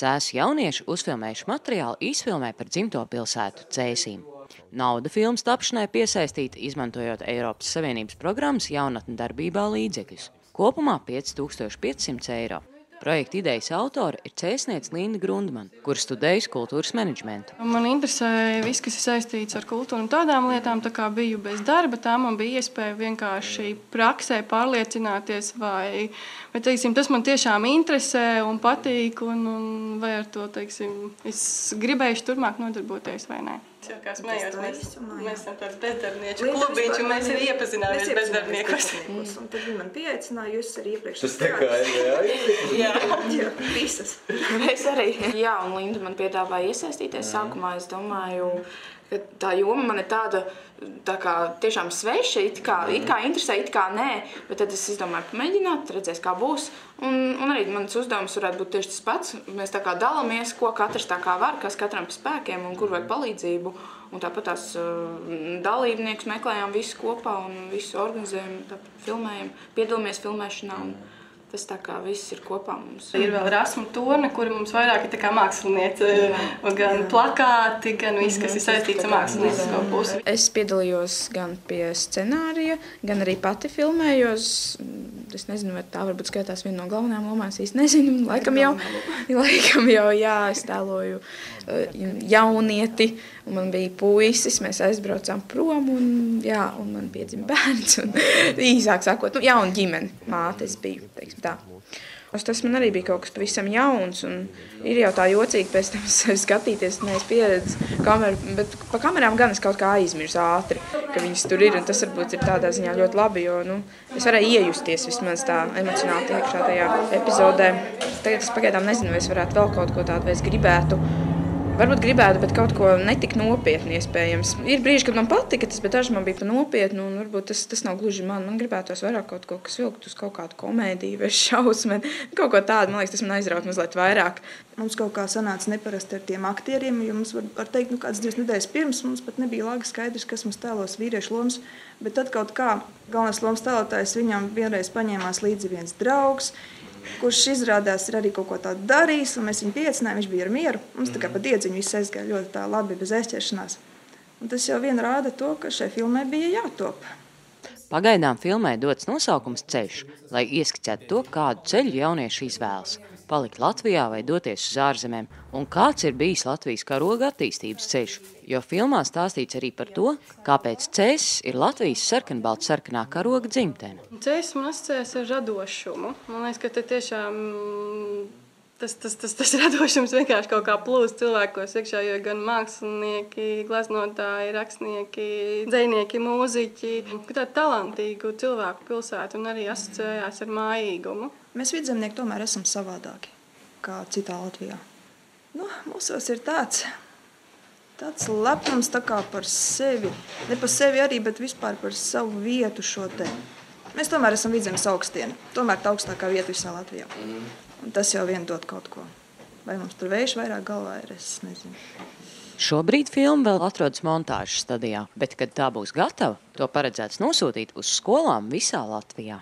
Cēsu jaunieši uzfilmējuši materiālu īsfilmē par dzimto pilsētu Cēsīm. Nauda filmas tapšanai piesaistīta, izmantojot Eiropas Savienības programmas jaunatņu darbībā līdzekļus. Kopumā 5500 eiro. Projekta idejas autora ir cēsniece Linda Grundmane, kur studējusi kultūras menedžmentu. Man interesēja viss, kas ir saistīts ar kultūru un tādām lietām, tā kā biju bez darba, tā man bija iespēja vienkārši praksē pārliecināties, vai teiksim, tas man tiešām interesē un patīk, un vai ar to, teiksim, es gribējuši turpmāk nodarboties vai nē. Kā smējos, mēs esam tāds bezdarbnieču klubiņš, un mēs arī iepazināmies bezdarbniekos. Un tad viņi man pieaicināja, jūs arī iepriekš. Tas tā kā jā, visas. Mēs arī. Jā, un Linda man piedāvāja iesaistīties. Sākumā es domāju, ka tā joma man ir tāda tā kā tiešām sveša, it kā interesē, it kā nē, bet tad es izdomāju pamēģināt, redzēs, kā būs. Un arī mans uzdevums varētu būt tieši tas pats. Mēs tā kā dalāmies, ko katrs tā kā var, kas katram pa spēkiem un kur vajag palīdzību. Un tāpat tās dalībniekus meklējām visu kopā un visu organizējam, tāpat filmējam, piedalāmies filmēšanā. Un tas tā kā viss ir kopā mums. Ir vēl Rasma Torne, kura mums vairāk ir tā kā māksliniece, gan plakāti, gan viss, kas ir saistīts ar māksliniecisko pusi. Es piedalījos gan pie scenārija, gan arī pati filmējos. Es nezinu, vai tā varbūt skaitās viena no galvenajām lomām, es īsti nezinu. Laikam jau, jā, es tēloju jaunieti, un man bija puisis, mēs aizbraucām prom, un man piedzima bērns, un īsāk sakot, jauna ģimene, māte es biju, teiksim tā. Tas man arī bija kaut kas pavisam jauns, un ir jau tā jocīgi pēc tam skatīties, nevis pieredzi kameru, bet pa kamerām gan es kaut kā aizmirsu ātri, ka viņas tur ir, un tas varbūt ir tādā ziņā ļoti labi, jo, es varēju iejusties vismaz tā emocionāli iekšā tajā epizodē. Tagad es pagaidām nezinu, vai es varētu vēl kaut ko tādu, vai es gribētu. Varbūt gribētu, bet kaut ko netik nopietni iespējams. Ir brīži, kad man patika tas, bet daži man bija pa nopietnu, un varbūt tas nav gluži man. Man gribētos vairāk kaut ko, kas vilkt uz kaut kādu komēdiju vai šausmeni. Kaut ko tādu, man liekas, tas man aizraut mazliet vairāk. Mums kaut kā sanāca neparasti ar tiem aktieriem, jo mums var teikt, kāds 2 nedēļas pirms mums pat nebija labi skaidrs, kas mums tēlos vīriešu lomas, bet tad kaut kā galvenais lomas tēlotājs viņam vienreiz paņēmās līdzi viens draugs, kurš izrādās ir arī kaut ko tādu darījis, un mēs viņu pieaicinājām, viņš bija ar mieru. Mums tā kā pa diedziņu viss aizgāja ļoti tā labi, bez aizķeršanās. Un tas jau vien rāda to, ka šai filmai bija jātop. Pagaidām filmai dots nosaukums Ceļš, lai ieskicētu to, kādu ceļu jaunieši izvēlas. Palikt Latvijā vai doties uz ārzemēm, un kāds ir bijis Latvijas karoga attīstības ceļš, jo filmā stāstīts arī par to, kāpēc Cēsis ir Latvijas sarkanbaltsarkanā karoga dzimtene. Cēsis man asociējas ar radošumu. Man liekas, ka te tiešām tas radošums vienkārši kaut kā plūst cilvēkos iekšā, jo gan mākslinieki, gleznotāji, rakstnieki, dzejnieki, mūziķi, tādu talantīgu cilvēku pilsētu un arī asociējās ar mājīgumu. Mēs vidzemnieki tomēr esam savādāki kā citā Latvijā. Mūsos ir tāds lepnums tā kā par sevi, ne par sevi arī, bet vispār par savu vietu šo te. Mēs tomēr esam vidzemes augstieni, tomēr tā augstākā vieta visā Latvijā. Un tas jau vien dod kaut ko. Vai mums tur vējš vairāk galvā ir, es nezinu. Šobrīd filma vēl atrodas montāžas stadijā, bet, kad tā būs gatava, to paredzēts nosūtīt uz skolām visā Latvijā.